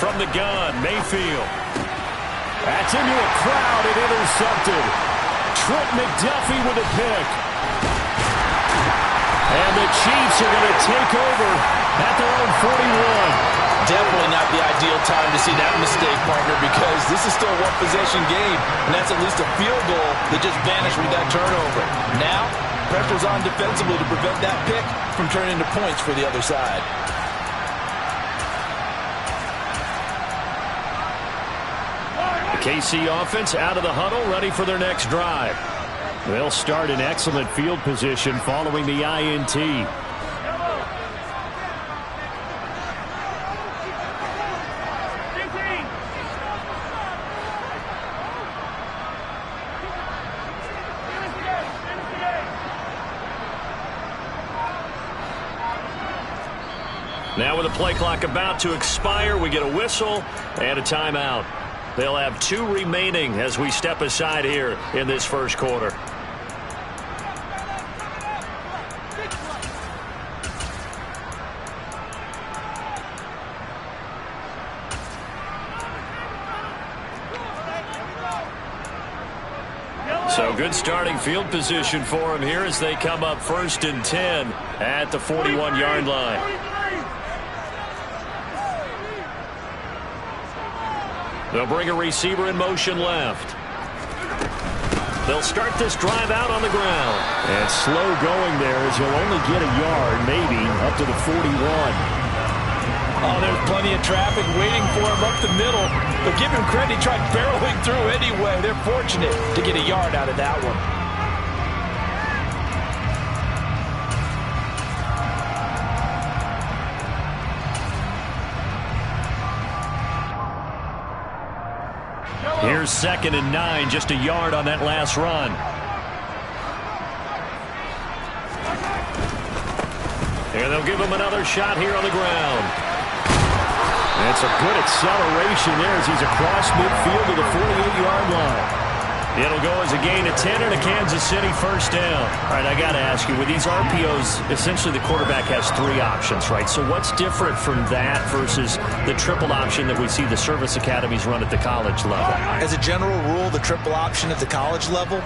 From the gun, Mayfield. That's into a crowd and intercepted. Trent McDuffie with a pick. And the Chiefs are going to take over at their own 41. Definitely not the ideal time to see that mistake, partner, because this is still a one-possession game, and that's at least a field goal that just vanished with that turnover. Now, pressure's on defensively to prevent that pick from turning into points for the other side. The KC offense out of the huddle, ready for their next drive. They'll start in excellent field position following the INT. Now with the play clock about to expire, we get a whistle and a timeout. They'll have 2 remaining as we step aside here in this first quarter. So good starting field position for them here as they come up 1st and 10 at the 41-yard line. They'll bring a receiver in motion left. They'll start this drive out on the ground. And slow going there as he'll only get a yard, maybe, up to the 41. Oh, there's plenty of traffic waiting for him up the middle. But give him credit, he tried barreling through anyway. They're fortunate to get a yard out of that one. Here's 2nd and 9, just a yard on that last run. And they'll give him another shot here on the ground. And it's a good acceleration there as he's across midfield to the 48-yard line. It'll go as a gain of 10 and a Kansas City first down. All right, I got to ask you, with these RPOs, essentially the quarterback has 3 options, right? So what's different from that versus the triple option that we see the service academies run at the college level? As a general rule, the triple option at the college level,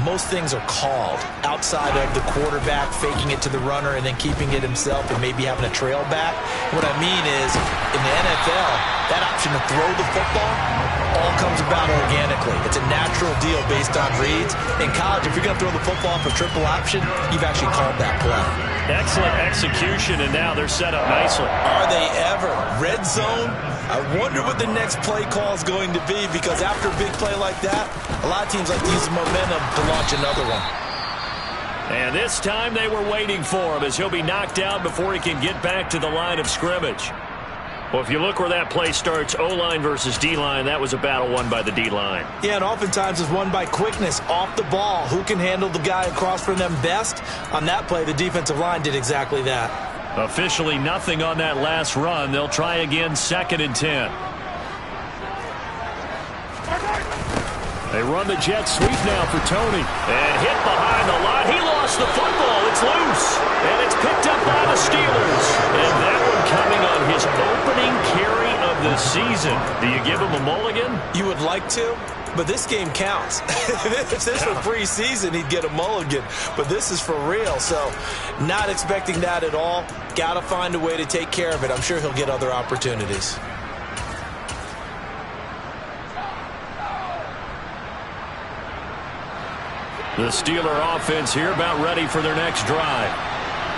most things are called outside of the quarterback faking it to the runner and then keeping it himself and maybe having a trail back. What I mean is, in the NFL, that option to throw the football all comes about organically. It's a natural deal based on reads. In college, if you're going to throw the football for triple option, you've actually called that play. Excellent execution, and now they're set up nicely. Are they ever? Red zone? I wonder what the next play call is going to be, because after a big play like that, a lot of teams like to use the momentum to launch another one. And this time they were waiting for him as he'll be knocked down before he can get back to the line of scrimmage. Well, if you look where that play starts, O-line versus D-line, that was a battle won by the D-line. Yeah, and oftentimes it's won by quickness off the ball. Who can handle the guy across from them best? On that play, the defensive line did exactly that. Officially nothing on that last run. They'll try again 2nd and 10. They run the jet sweep now for Tony. And hit behind the line. He lost the football. It's loose. And it's picked up by the Steelers. And that one coming on his opening carry of the season. Do you give him a mulligan? You would like to, but this game counts. If this were preseason, he'd get a mulligan. But this is for real, so not expecting that at all. Got to find a way to take care of it. I'm sure he'll get other opportunities. The Steeler offense here about ready for their next drive.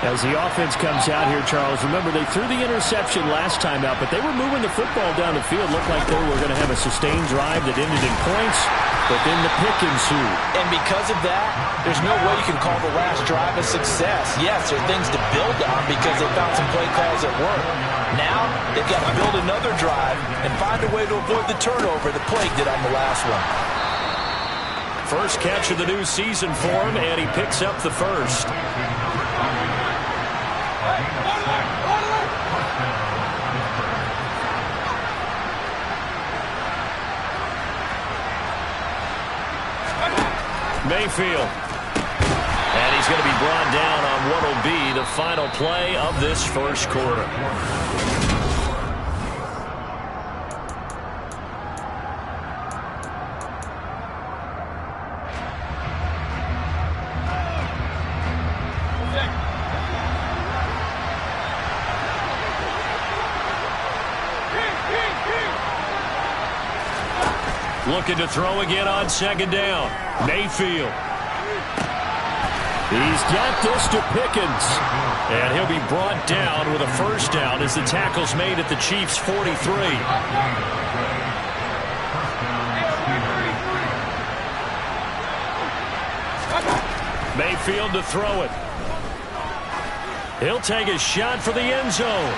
As the offense comes out here, Charles, remember they threw the interception last time out, but they were moving the football down the field. Looked like they were going to have a sustained drive that ended in points, but then the pick ensued. And because of that, there's no way you can call the last drive a success. Yes, there are things to build on because they found some play calls that work. Now, they've got to build another drive and find a way to avoid the turnover that plagued it on the last one. First catch of the new season for him, and he picks up the first. Mayfield. And he's going to be brought down on what will be the final play of this first quarter. Looking to throw again on second down. Mayfield. He's got this to Pickens. And he'll be brought down with a first down as the tackle's made at the Chiefs' 43. Mayfield to throw it. He'll take a shot for the end zone.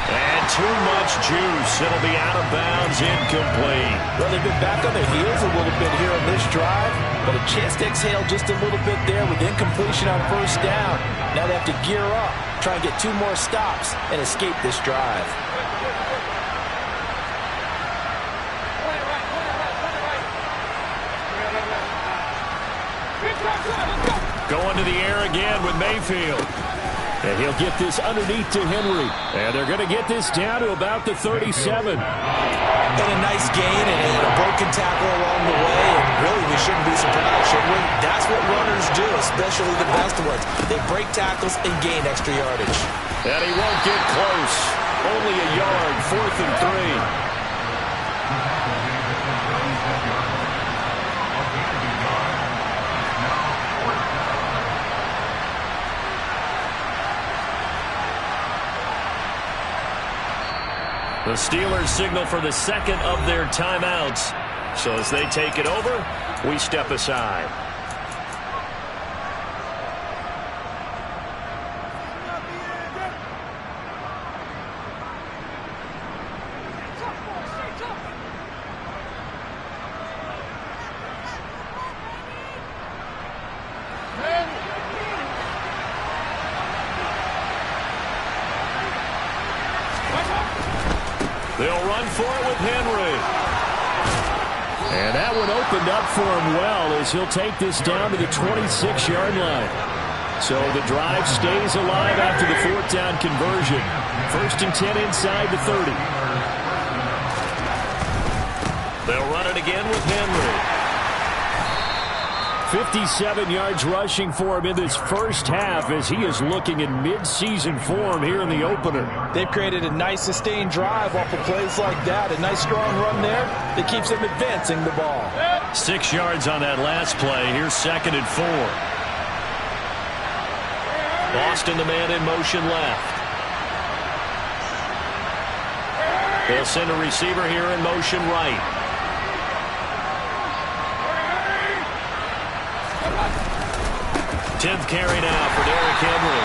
And too much juice. It'll be out of bounds, incomplete. Well, they've been back on their heels a little bit here on this drive, but a chance to exhale just a little bit there with incompletion on first down. Now they have to gear up, try and get 2 more stops, and escape this drive. Going to the air again with Mayfield. And he'll get this underneath to Henry. And they're going to get this down to about the 37. And a nice gain and a broken tackle along the way. And really, we shouldn't be surprised, should we? That's what runners do, especially the best ones. They break tackles and gain extra yardage. And he won't get close. Only a yard, 4th and 3. The Steelers signal for the second of their timeouts. So as they take it over, we step aside. They'll run for it with Henry. And that one opened up for him well as he'll take this down to the 26-yard line. So the drive stays alive after the 4th down conversion. 1st and 10 inside the 30. They'll run it again with Henry. 57 yards rushing for him in this first half as he is looking in mid-season form here in the opener. They've created a nice sustained drive off of plays like that. A nice strong run there that keeps them advancing the ball. 6 yards on that last play. Here's 2nd and 4. Boston, the man in motion left. They'll send a receiver here in motion right. 10th carry now for Derrick Henry.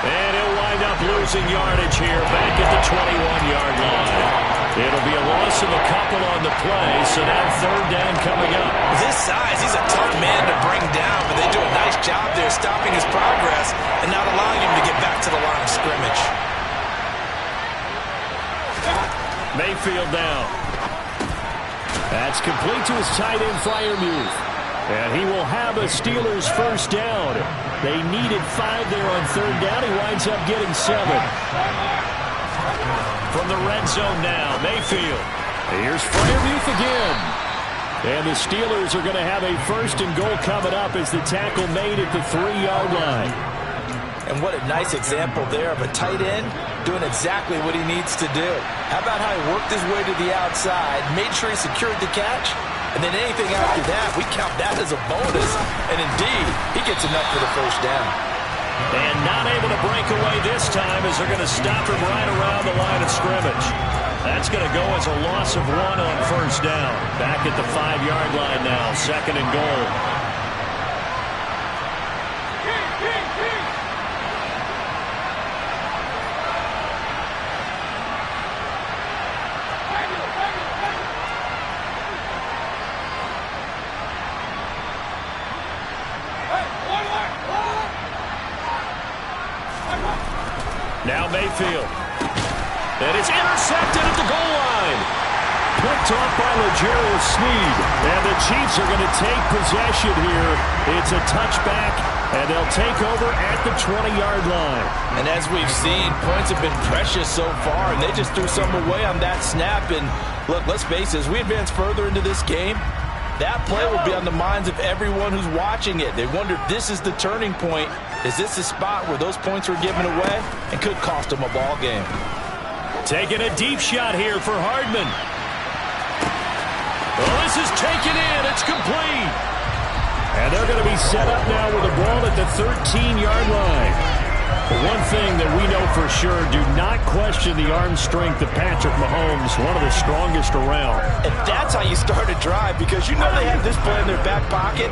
And he'll wind up losing yardage here back at the 21-yard line. It'll be a loss of a couple on the play, so now 3rd down coming up. With his size, he's a tough man to bring down, but they do a nice job there stopping his progress and not allowing him to get back to the line of scrimmage. Mayfield down. That's complete to his tight end Freiermuth. And he will have a Steelers first down. They needed 5 there on 3rd down. He winds up getting 7. From the red zone now, Mayfield. Here's Freiermuth again. And the Steelers are going to have a 1st and goal coming up as the tackle made at the 3-yard line. And what a nice example there of a tight end doing exactly what he needs to do. How about how he worked his way to the outside, made sure he secured the catch, and then anything after that, we count that as a bonus. And indeed, he gets enough for the first down. And not able to break away this time as they're going to stop him right around the line of scrimmage. That's going to go as a loss of 1 on first down. Back at the 5-yard line now, 2nd and goal. Now Mayfield. And it's intercepted at the goal line. Picked off by L'Jarius Sneed. And the Chiefs are going to take possession here. It's a touchback, and they'll take over at the 20-yard line. And as we've seen, points have been precious so far, and they just threw some away on that snap. And look, let's face it, as we advance further into this game, that play will be on the minds of everyone who's watching it. They wonder, this is the turning point. Is this the spot where those points were given away and could cost them a ball game? Taking a deep shot here for Hardman. Well, this is taken in. It's complete. And they're going to be set up now with the ball at the 13-yard line. But one thing that we know for sure, do not question the arm strength of Patrick Mahomes, one of the strongest around. And that's how you start a drive, because you know they have this play in their back pocket,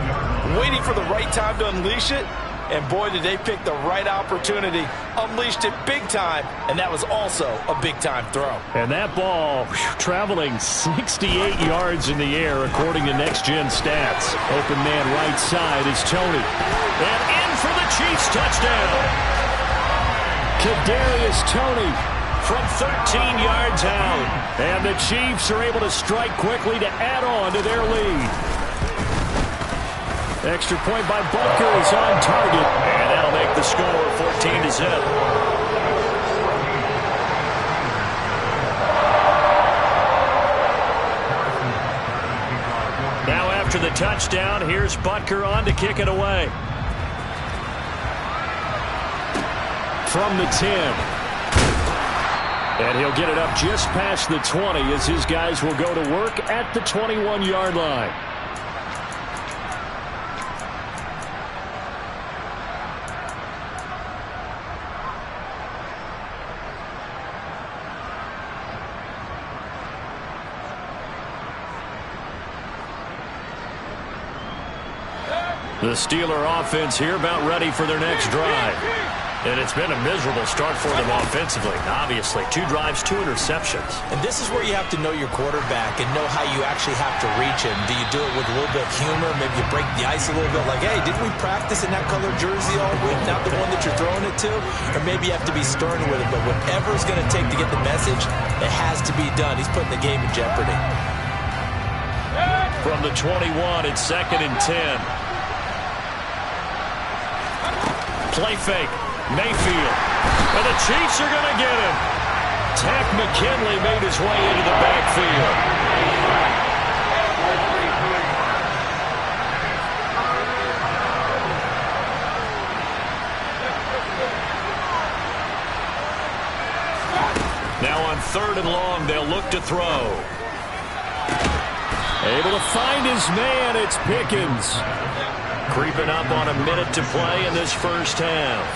waiting for the right time to unleash it. And boy, did they pick the right opportunity, unleashed it big time, and that was also a big-time throw. And that ball traveling 68 yards in the air, according to Next Gen Stats. Open man right side is Tony. And in for the Chiefs touchdown. Kadarius Toney from 13 yards out. And the Chiefs are able to strike quickly to add on to their lead. Extra point by Butker is on target. And that'll make the score 14-0. Now after the touchdown, here's Butker on to kick it away. From the 10. And he'll get it up just past the 20 as his guys will go to work at the 21-yard line. The Steeler offense here about ready for their next drive. And it's been a miserable start for them offensively. Obviously, 2 drives, 2 interceptions. And this is where you have to know your quarterback and know how you actually have to reach him. Do you do it with a little bit of humor? Maybe you break the ice a little bit, like, hey, didn't we practice in that colored jersey all week? Not the one that you're throwing it to? Or maybe you have to be stern with it. But whatever it's going to take to get the message, it has to be done. He's putting the game in jeopardy. From the 21, it's 2nd and 10. Play fake. Mayfield. And the Chiefs are going to get him. Tack McKinley made his way into the backfield. Now on 3rd and long, they'll look to throw. Able to find his man. It's Pickens. Creeping up on a minute to play in this first half.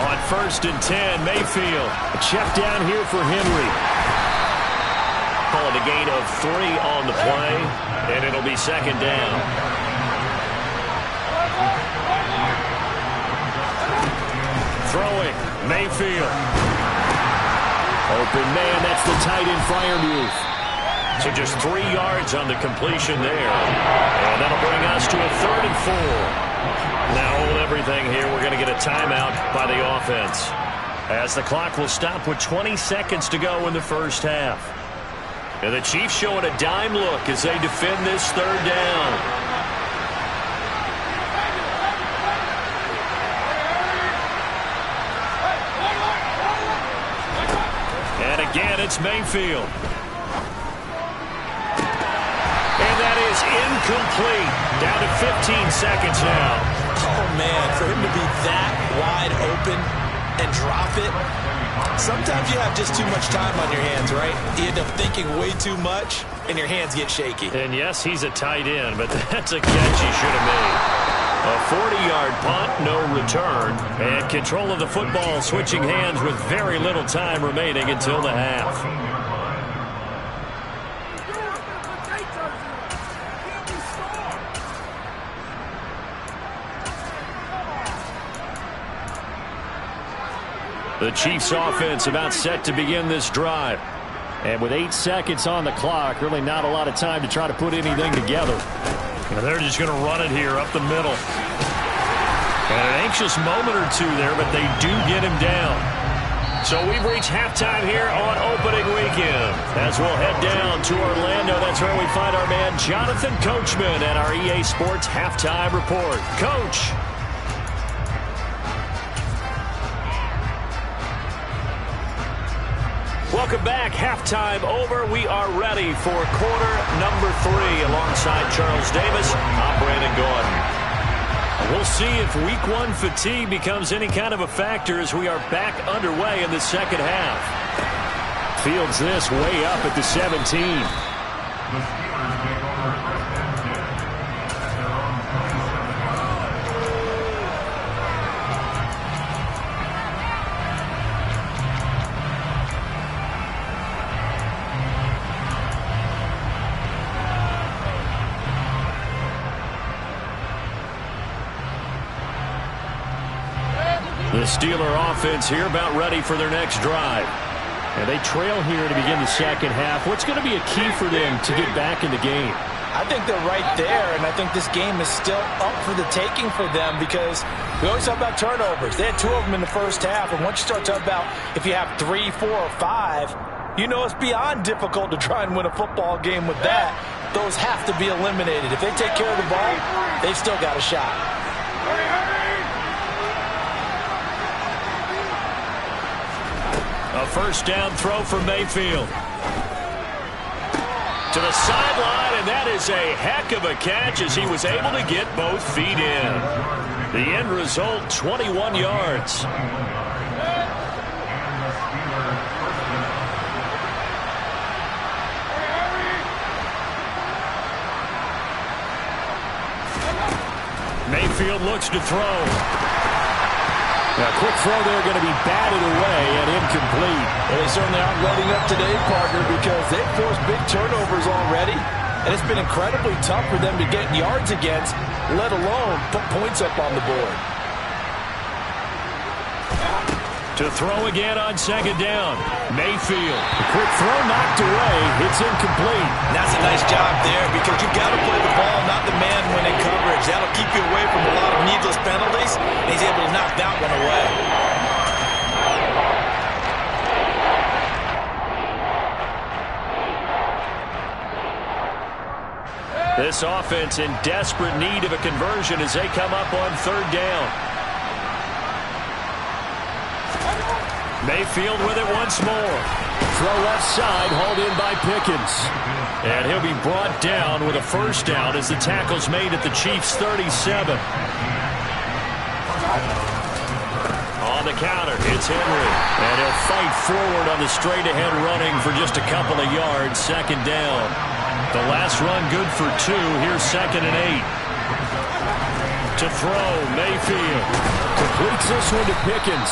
On 1st and 10, Mayfield. A check down here for Henry. Calling a gain of 3 on the play, and it'll be 2nd down. Throwing, Mayfield. Open man, that's the tight end Freiermuth. So just 3 yards on the completion there. And that'll bring us to a 3rd and 4. Now hold everything here. We're going to get a timeout by the offense, as the clock will stop with 20 seconds to go in the first half. And the Chiefs showing a dime look as they defend this 3rd down. And again, it's Mayfield. And that is incomplete. Down to 15 seconds now. Oh, man, for him to be that wide open and drop it. Sometimes you have just too much time on your hands, right? You end up thinking way too much, and your hands get shaky. And yes, he's a tight end, but that's a catch he should have made. A 40-yard punt, no return. And control of the football switching hands with very little time remaining until the half. The Chiefs offense about set to begin this drive. And with 8 seconds on the clock, really not a lot of time to try to put anything together. And they're just going to run it here up the middle. And an anxious moment or two there, but they do get him down. So we've reached halftime here on opening weekend. As we'll head down to Orlando, that's where we find our man Jonathan Coachman at our EA Sports Halftime Report. Coach. Welcome back. Halftime over. We are ready for quarter number 3 alongside Charles Davis. I'm Brandon Gordon. We'll see if week 1 fatigue becomes any kind of a factor as we are back underway in the second half. Fields this way up at the 17. The Steeler offense here about ready for their next drive. And they trail here to begin the second half. What's going to be a key for them to get back in the game? I think they're right there, and I think this game is still up for the taking for them because we always talk about turnovers. They had 2 of them in the first half, and once you start talking about if you have 3, 4, or 5, you know it's beyond difficult to try and win a football game with that. Those have to be eliminated. If they take care of the ball, they've still got a shot. A first down throw for Mayfield. To the sideline, and that is a heck of a catch as he was able to get both feet in. The end result, 21 yards. Mayfield looks to throw. A quick throw there going to be batted away and incomplete. Well, they certainly aren't letting up today, partner, because they've forced big turnovers already, and it's been incredibly tough for them to get yards against, let alone put points up on the board. To throw again on second down. Mayfield. A quick throw knocked away. It's incomplete. And that's a nice job there because you've got to play the ball, not the man when in coverage. That'll keep you away from a lot of needless penalties, and he's able to knock that one away. This offense in desperate need of a conversion as they come up on third down. Mayfield with it once more. Throw left side, hauled in by Pickens. And he'll be brought down with a first down as the tackle's made at the Chiefs' 37. On the counter, it's Henry. And he'll fight forward on the straight-ahead running for just a couple of yards, second down. The last run good for 2. Here's second and 8. To throw, Mayfield. Completes this one to Pickens.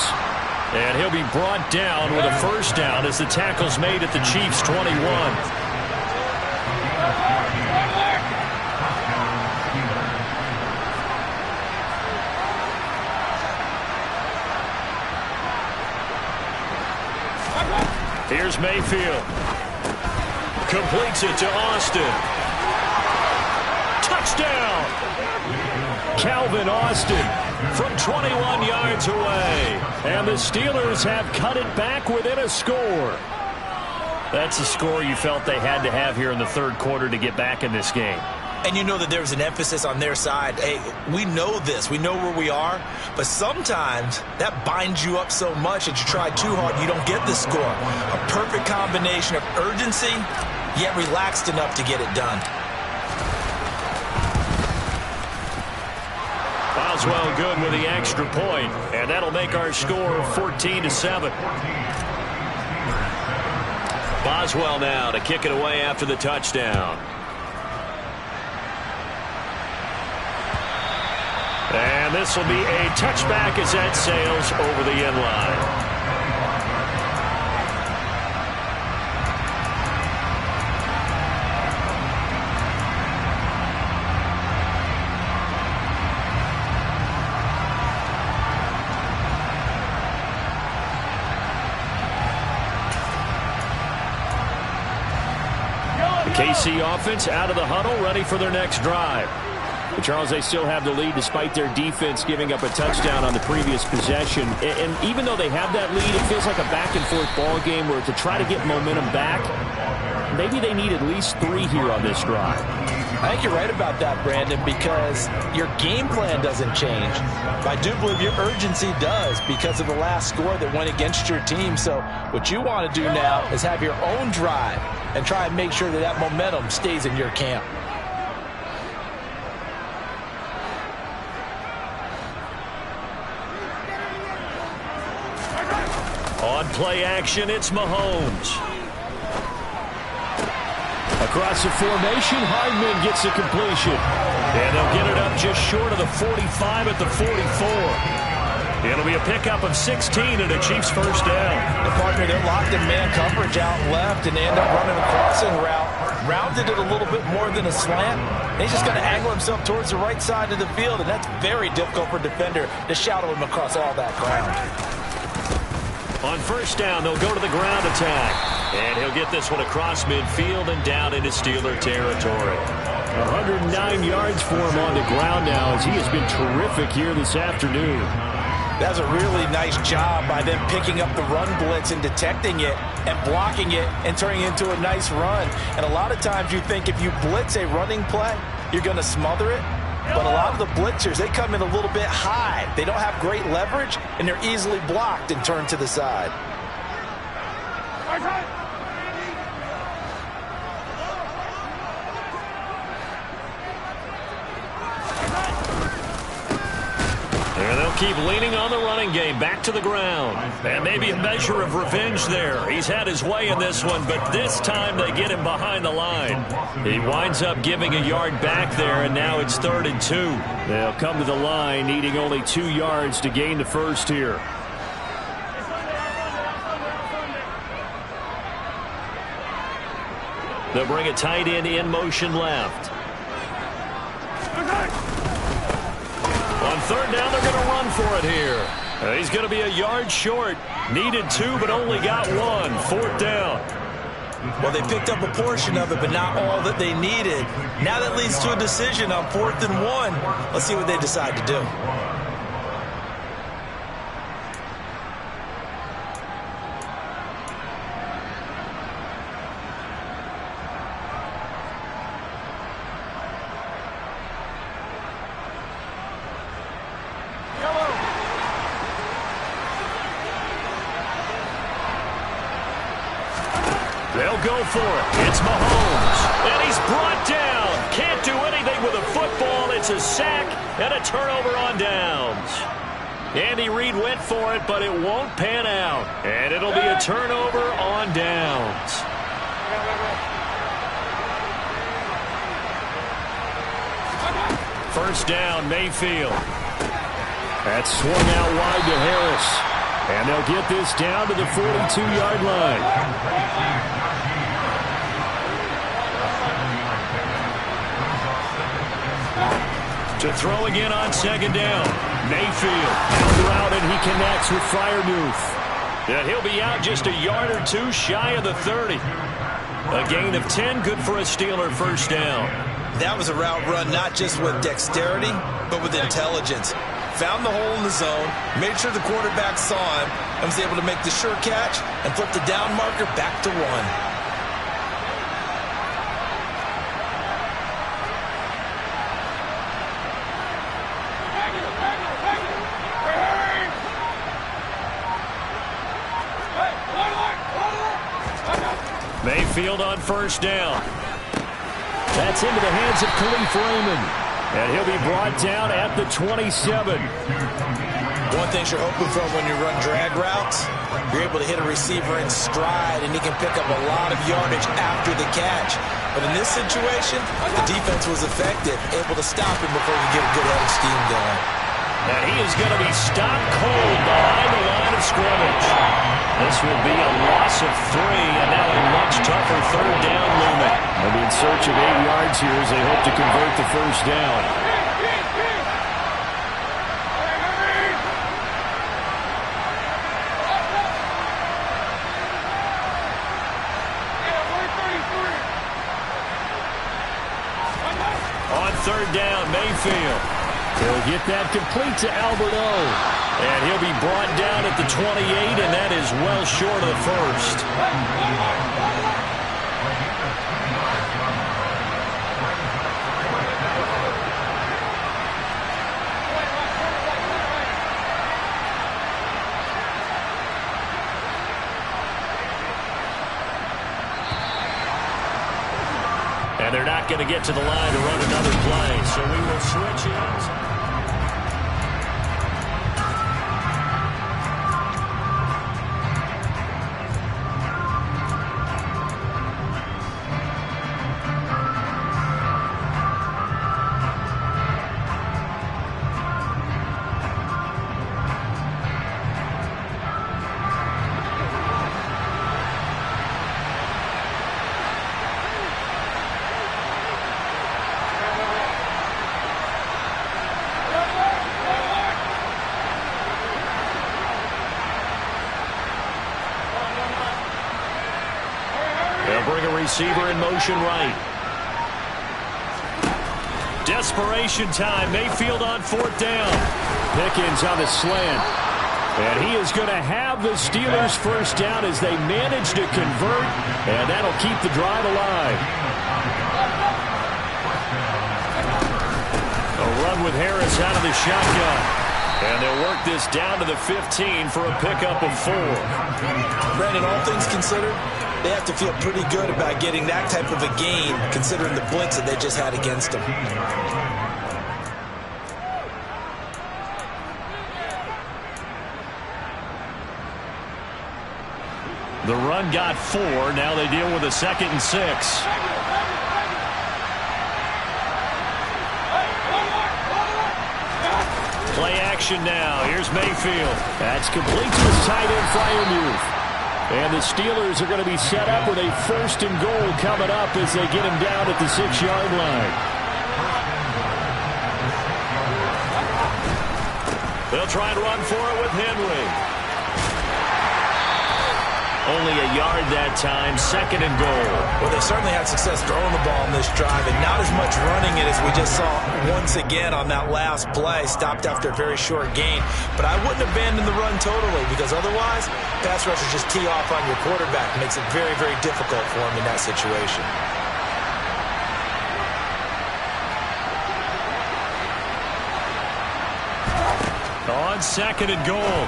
And he'll be brought down with a first down as the tackle's made at the Chiefs' 21. Here's Mayfield. Completes it to Austin. Touchdown! Calvin Austin from 21 yards away. And the Steelers have cut it back within a score. That's a score you felt they had to have here in the third quarter to get back in this game. And you know that there's an emphasis on their side. Hey, we know this. We know where we are. But sometimes that binds you up so much that you try too hard and you don't get the score. A perfect combination of urgency, yet relaxed enough to get it done. Boswell good with the extra point, and that'll make our score 14-7. Boswell now to kick it away after the touchdown. And this will be a touchback as that sails over the end line. KC offense out of the huddle, ready for their next drive. But Charles, they still have the lead despite their defense giving up a touchdown on the previous possession. And even though they have that lead, it feels like a back-and-forth ball game where to try to get momentum back, maybe they need at least 3 here on this drive. I think you're right about that, Brandon, because your game plan doesn't change. But I do believe your urgency does because of the last score that went against your team. So what you want to do now is have your own drive and try and make sure that that momentum stays in your camp. On play action, it's Mahomes. Across the formation, Hardman gets the completion. And they'll get it up just short of the 45 at the 44. It'll be a pickup of 16 and a Chiefs first down. The partner, they're locked in man coverage out left, and they end up running a crossing route. Rounded it a little bit more than a slant. He's just going to angle himself towards the right side of the field, and that's very difficult for a defender to shadow him across all that ground. On first down, they'll go to the ground attack. And he'll get this one across midfield and down into Steeler territory. 109 yards for him on the ground now, as he has been terrific here this afternoon. That's a really nice job by them picking up the run blitz and detecting it and blocking it and turning it into a nice run. And a lot of times you think if you blitz a running play, you're going to smother it. But a lot of the blitzers, they come in a little bit high. They don't have great leverage, and they're easily blocked and turned to the side. And they'll keep leaning on the running game, back to the ground. And maybe a measure of revenge there. He's had his way in this one, but this time they get him behind the line. He winds up giving a yard back there, and now it's 3rd and 2. They'll come to the line, needing only 2 yards to gain the first here. They'll bring a tight end in motion left. On 3rd down, they're going to run for it here. He's going to be a yard short. Needed 2, but only got 1. 4th down. Well, they picked up a portion of it, but not all that they needed. Now that leads to a decision on 4th and 1. Let's see what they decide to do. They'll go for it. It's Mahomes. And he's brought down. Can't do anything with a football. It's a sack and a turnover on downs. Andy Reid went for it, but it won't pan out. And it'll be a turnover on downs. First down, Mayfield. That's swung out wide to Harris. And they'll get this down to the 42-yard line. To throw again on 2nd down. Mayfield out route, and he connects with Freiermuth. And he'll be out just a yard or 2 shy of the 30. A gain of 10, good for a Steeler first down. That was a route run not just with dexterity, but with intelligence. Found the hole in the zone, made sure the quarterback saw him, and was able to make the sure catch and flip the down marker back to 1. Mayfield on first down. That's into the hands of Khalif Raymond. And he'll be brought down at the 27. One thing you're hoping for when you run drag routes, you're able to hit a receiver in stride, and he can pick up a lot of yardage after the catch. But in this situation, the defense was effective, able to stop him before he get a good head of steam going. And he is going to be stopped cold behind the line of scrimmage. This will be a loss of 3, and now a much tougher 3rd down looming. They'll be in search of 8 yards here as they hope to convert the first down. On 3rd down, Mayfield. He'll get that complete to Albert O. And he'll be brought down at the 28, and that is well short of the first. And they're not going to get to the line to run another play, so we will switch in. bring a receiver in motion right. Desperation time. Mayfield on 4th down. Pickens on the slant. And he is going to have the Steelers' first down as they manage to convert. And that'll keep the drive alive. A run with Harris out of the shotgun. And they'll work this down to the 15 for a pickup of 4. Brandon, all things considered, they have to feel pretty good about getting that type of a gain, considering the blitz that they just had against them. The run got 4. Now they deal with a 2nd and 6. Play action now. Here's Mayfield. That's complete to his tight end, Freiermuth. And the Steelers are going to be set up with a 1st and goal coming up as they get him down at the 6-yard line. They'll try and run for it with Henry. Only a yard that time, 2nd and goal. Well, they certainly had success throwing the ball in this drive, and not as much running it as we just saw once again on that last play. Stopped after a very short gain. But I wouldn't abandon the run totally, because otherwise, pass rushers just tee off on your quarterback. Makes it very, very difficult for him in that situation. On 2nd and goal.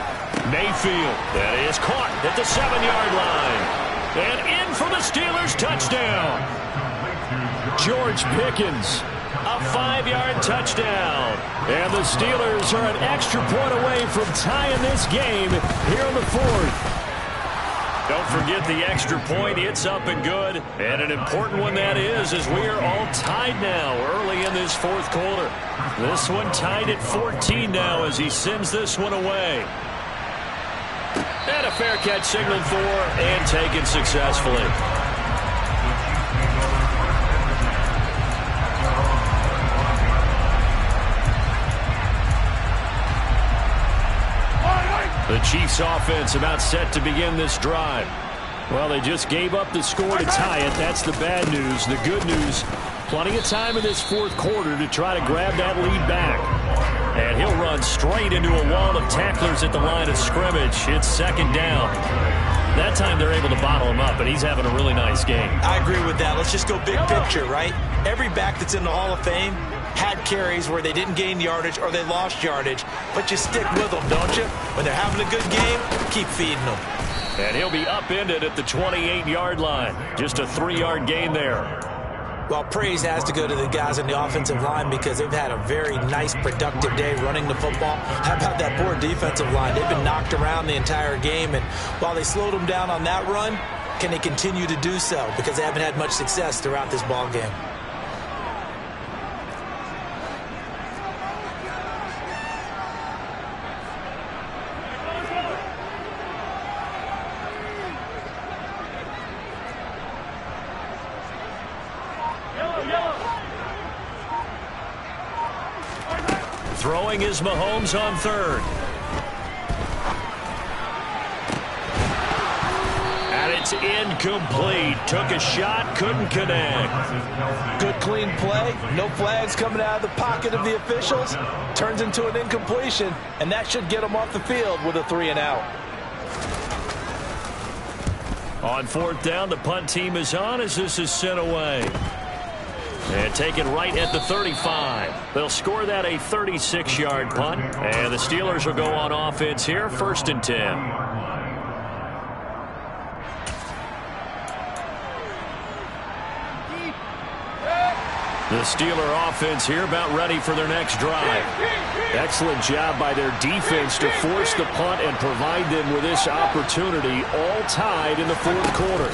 Mayfield, that is caught at the 7-yard line. And in for the Steelers touchdown. George Pickens, a 5-yard touchdown. And the Steelers are an extra point away from tying this game here in the 4th. Don't forget the extra point. It's up and good. And an important one that is, as we are all tied now early in this 4th quarter. This one tied at 14 now as he sends this one away. And a fair catch signaled for and taken successfully. The Chiefs offense about set to begin this drive. Well, they just gave up the score to tie it. That's the bad news. The good news, plenty of time in this 4th quarter to try to grab that lead back. And he'll run straight into a wall of tacklers at the line of scrimmage. It's 2nd down. That time they're able to bottle him up, and he's having a really nice game. I agree with that. Let's just go big picture, right? Every back that's in the Hall of Fame had carries where they didn't gain yardage or they lost yardage, but you stick with them, don't you? When they're having a good game, keep feeding them. And he'll be upended at the 28-yard line. Just a 3-yard gain there. Well, praise has to go to the guys on the offensive line because they've had a very nice, productive day running the football. How about that poor defensive line? They've been knocked around the entire game, and while they slowed them down on that run, can they continue to do so? Because they haven't had much success throughout this ball game. Throwing is Mahomes on 3rd. And it's incomplete. Took a shot, couldn't connect. Good clean play. No flags coming out of the pocket of the officials. Turns into an incompletion, and that should get them off the field with a 3-and-out. On 4th down, the punt team is on as this is sent away. And taken right at the 35. They'll score that a 36-yard punt. And the Steelers will go on offense here, 1st and 10. The Steeler offense here about ready for their next drive. Excellent job by their defense to force the punt and provide them with this opportunity, all tied in the 4th quarter.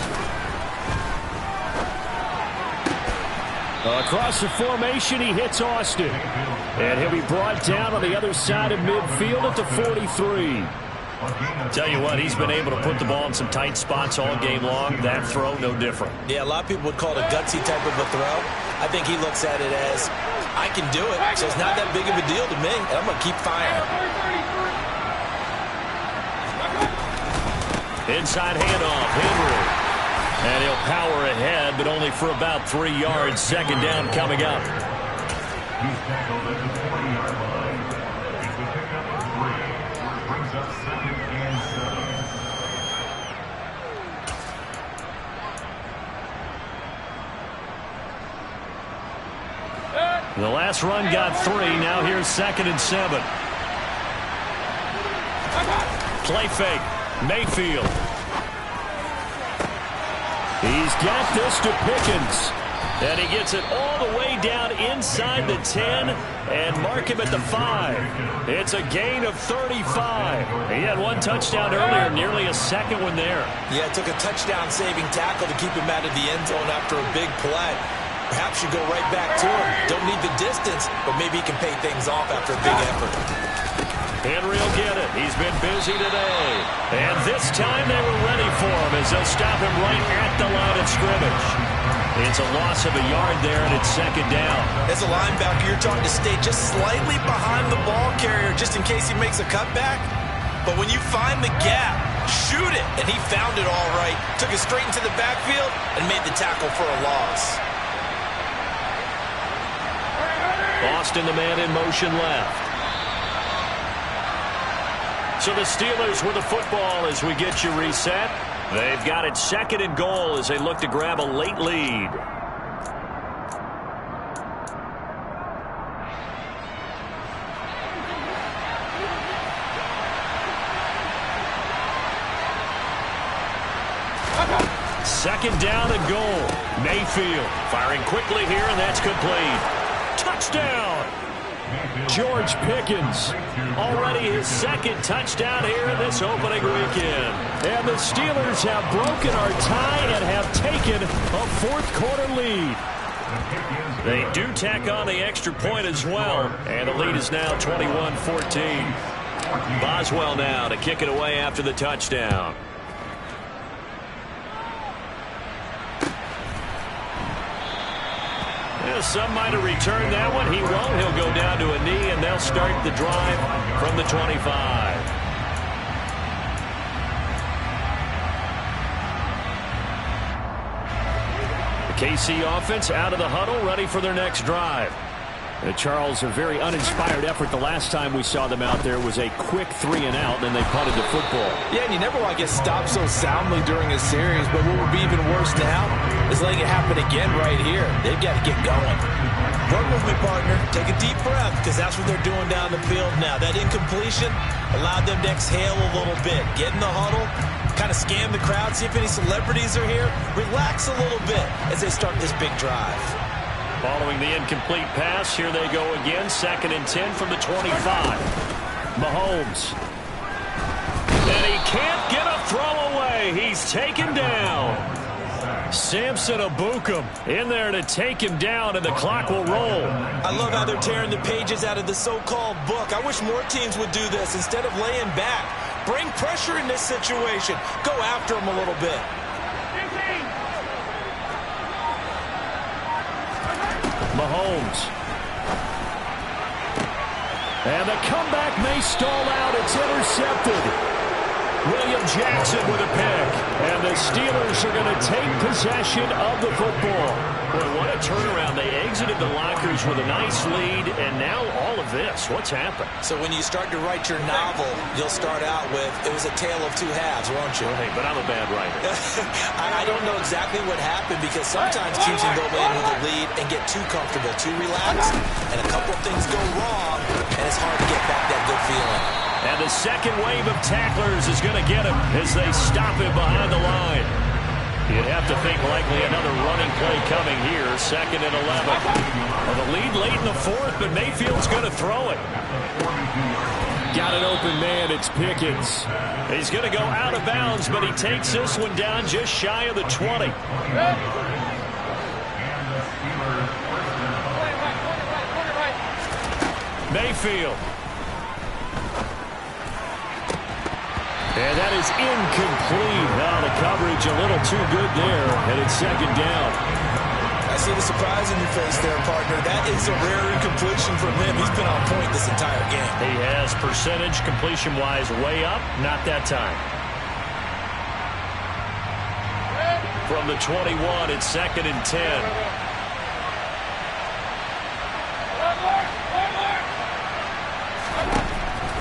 Across the formation, he hits Austin. And he'll be brought down on the other side of midfield at the 43. Tell you what, he's been able to put the ball in some tight spots all game long. That throw, no different. Yeah, a lot of people would call it a gutsy type of a throw. I think he looks at it as, I can do it, so it's not that big of a deal to me, and I'm going to keep firing. Inside handoff, Henry. And he'll power ahead, but only for about 3 yards. Second down coming up. He's tackled at the 40-yard line. It's a pickup of 3. Brings up 2nd and 7. The last run got 3. Now here's 2nd and 7. Play fake. Mayfield. He's got this to Pickens. And he gets it all the way down inside the 10 and mark him at the 5. It's a gain of 35. He had 1 touchdown earlier, nearly a second one there. Yeah, it took a touchdown-saving tackle to keep him out of the end zone after a big play. Perhaps you go right back to him. Don't need the distance, but maybe he can pay things off after a big effort. Henry will get it. He's been busy today. And this time they were ready for him as they'll stop him right at the line of scrimmage. It's a loss of a yard there, and it's 2nd down. As a linebacker, you're trying to stay just slightly behind the ball carrier just in case he makes a cutback. But when you find the gap, shoot it. And he found it all right. Took it straight into the backfield and made the tackle for a loss. Austin, the man in motion left. So the Steelers with the football as we get you reset. They've got it 2nd and goal as they look to grab a late lead. Second down and goal. Mayfield firing quickly here, and that's complete. Touchdown! George Pickens, already his 2nd touchdown here in this opening weekend. And the Steelers have broken our tie and have taken a 4th quarter lead. They do tack on the extra point as well. And the lead is now 21-14. Boswell now to kick it away after the touchdown. Some might have returned that one. He won't. He'll go down to a knee, and they'll start the drive from the 25. The KC offense out of the huddle, ready for their next drive. Charles, a very uninspired effort. The last time we saw them out there was a quick 3 and out, then they punted the football. Yeah, and you never want to get stopped so soundly during a series, but what would be even worse now is letting it happen again right here. They've got to get going. Work with me, partner. Take a deep breath, because that's what they're doing down the field now. That incompletion allowed them to exhale a little bit. Get in the huddle, kind of scan the crowd, see if any celebrities are here. Relax a little bit as they start this big drive. Following the incomplete pass, here they go again. 2nd and 10 from the 25. Mahomes. And he can't get a throw away. He's taken down. Samson Abukum in there to take him down, and the clock will roll. I love how they're tearing the pages out of the so-called book. I wish more teams would do this instead of laying back. Bring pressure in this situation. Go after him a little bit. Mahomes. And the comeback may stall out. It's intercepted. William Jackson with a pick. And the Steelers are going to take possession of the football. Boy, what a turnaround. They exited the lockers with a nice lead, and now all of this. What's happened? So when you start to write your novel, you'll start out with, it was a tale of 2 halves, won't you? Hey, but I'm a bad writer. I don't know exactly what happened, because sometimes teams can go in with a lead and get too comfortable, too relaxed, and a couple of things go wrong, and it's hard to get back that good feeling. And the second wave of tacklers is going to get him as they stop him behind the line. You'd have to think likely another running play coming here. 2nd and 11. Well, the lead late in the 4th, but Mayfield's going to throw it. Got an open man. It's Pickens. He's going to go out of bounds, but he takes this one down just shy of the 20. Mayfield. And that is incomplete. Now the coverage a little too good there, and it's 2nd down. I see the surprise in your face there, partner. That is a rare incompletion from him. He's been on point this entire game. He has, percentage completion-wise way up. Not that time. from the 21. It's 2nd and 10.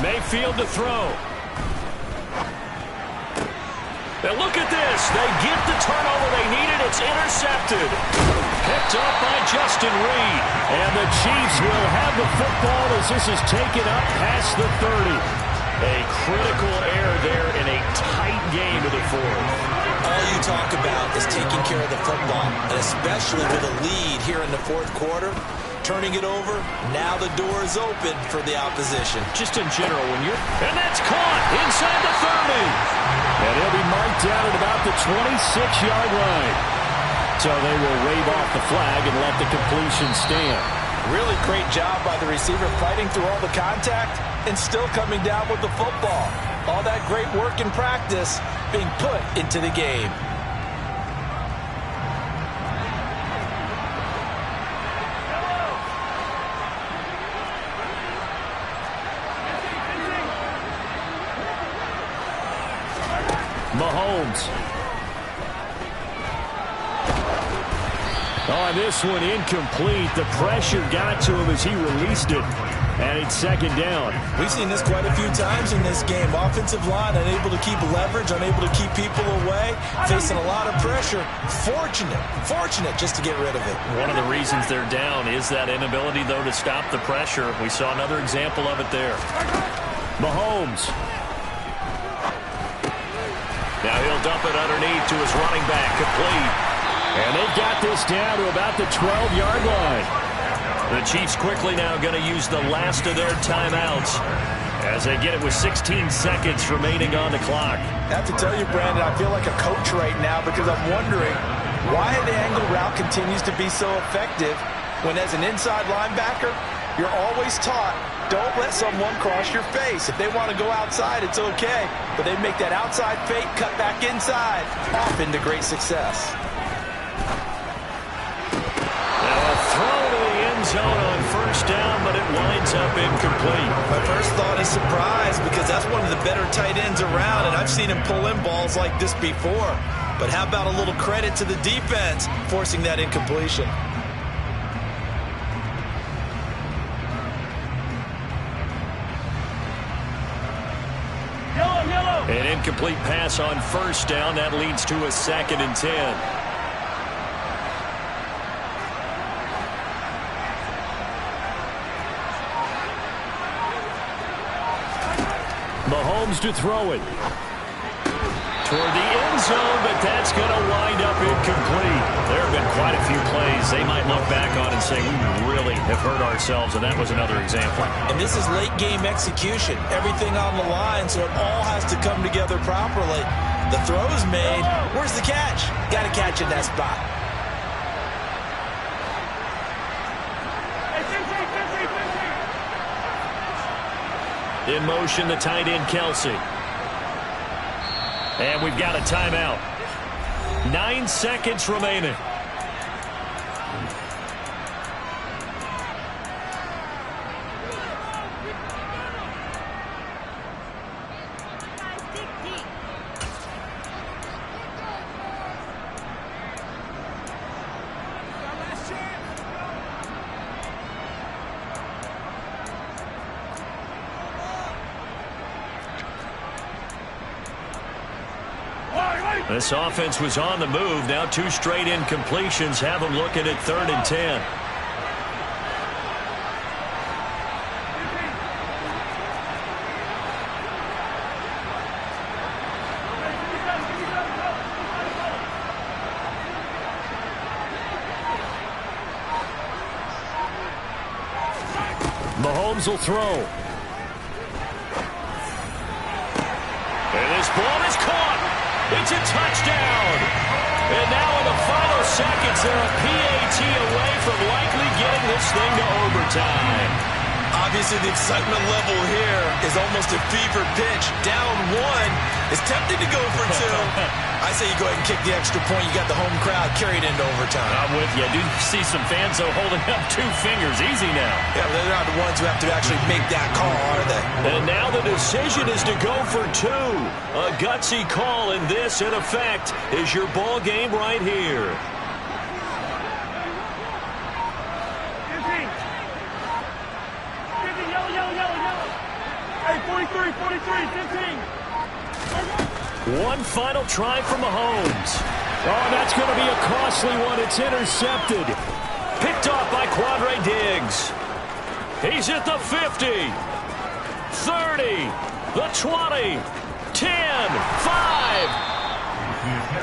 Mayfield to throw. And look at this. They get the turnover they needed. It's intercepted. Picked up by Justin Reed. And the Chiefs will have the football as this is taken up past the 30. A critical error there in a tight game of the fourth. All you talk about is taking care of the football, and especially with a lead here in the fourth quarter. Turning it over, now the door is open for the opposition. Just in general, when you're... And that's caught inside the 30. And he'll be marked down at about the 26-yard line. So they will wave off the flag and let the completion stand. Really great job by the receiver fighting through all the contact and still coming down with the football. All that great work in practice being put into the game. Mahomes. On this one, incomplete. The pressure got to him as he released it. And it's 2nd down. We've seen this quite a few times in this game. Offensive line unable to keep leverage, unable to keep people away, facing a lot of pressure. Fortunate just to get rid of it. One of the reasons they're down is that inability, though, to stop the pressure. We saw another example of it there. Mahomes. Now he'll dump it underneath to his running back, complete. And they've got this down to about the 12-yard line. The Chiefs quickly now going to use the last of their timeouts as they get it with 16 seconds remaining on the clock. I have to tell you, Brandon, I feel like a coach right now because I'm wondering why the angle route continues to be so effective when as an inside linebacker, you're always taught, don't let someone cross your face. If they want to go outside, it's okay. But they make that outside fake, cut back inside, off into great success. Zone on 1st down, but it winds up incomplete. My first thought is surprise because that's one of the better tight ends around, and I've seen him pull in balls like this before. But how about a little credit to the defense forcing that incompletion? An incomplete pass on 1st down. That leads to a 2nd and 10. Mahomes to throw it. Toward the end zone, but that's going to wind up incomplete. There have been quite a few plays they might look back on and say, we really have hurt ourselves, and that was another example. And this is late-game execution. Everything on the line, so it all has to come together properly. The throw's made. Where's the catch? Got to catch in that spot. In motion, the tight end, Kelsey. And we've got a timeout. 9 seconds remaining. This offense was on the move. Now 2 straight incompletions have them looking at 3rd and 10. Mahomes will throw. And this ball is caught. It's a touchdown. And now in the final seconds, they're a PAT away from likely getting this thing to overtime. Obviously, the excitement level here is almost a fever pitch. Down one, is tempted to go for two. I say you go ahead and kick the extra point. You got the home crowd carried into overtime. I'm with you. I do see some fans, though, holding up 2 fingers. Easy now. Yeah, but they're not the ones who have to actually make that call, are they? And now the decision is to go for 2. A gutsy call, and this, in effect, is your ball game right here. Hey, 43, 15. One final try from Mahomes. Oh, that's going to be a costly one. It's intercepted. Picked off by Quadre Diggs. He's at the 50, 30, the 20, 10, 5.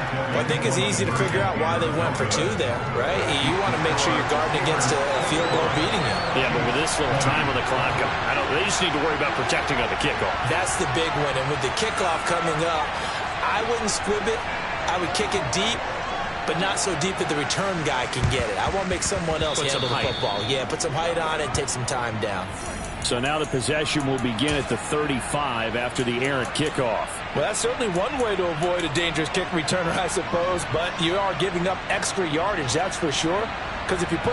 Well, I think it's easy to figure out why they went for 2 there, right? You want to make sure you're guarding against a field goal beating you. Yeah, but with this little time on the clock, they just need to worry about protecting on the kickoff. That's the big one. And with the kickoff coming up, I wouldn't squib it. I would kick it deep, but not so deep that the return guy can get it. I want to make someone else handle the football. Yeah, put some height on it and take some time down. So now the possession will begin at the 35 after the errant kickoff. Well, that's certainly one way to avoid a dangerous kick returner, I suppose, but you are giving up extra yardage, that's for sure. Because if you put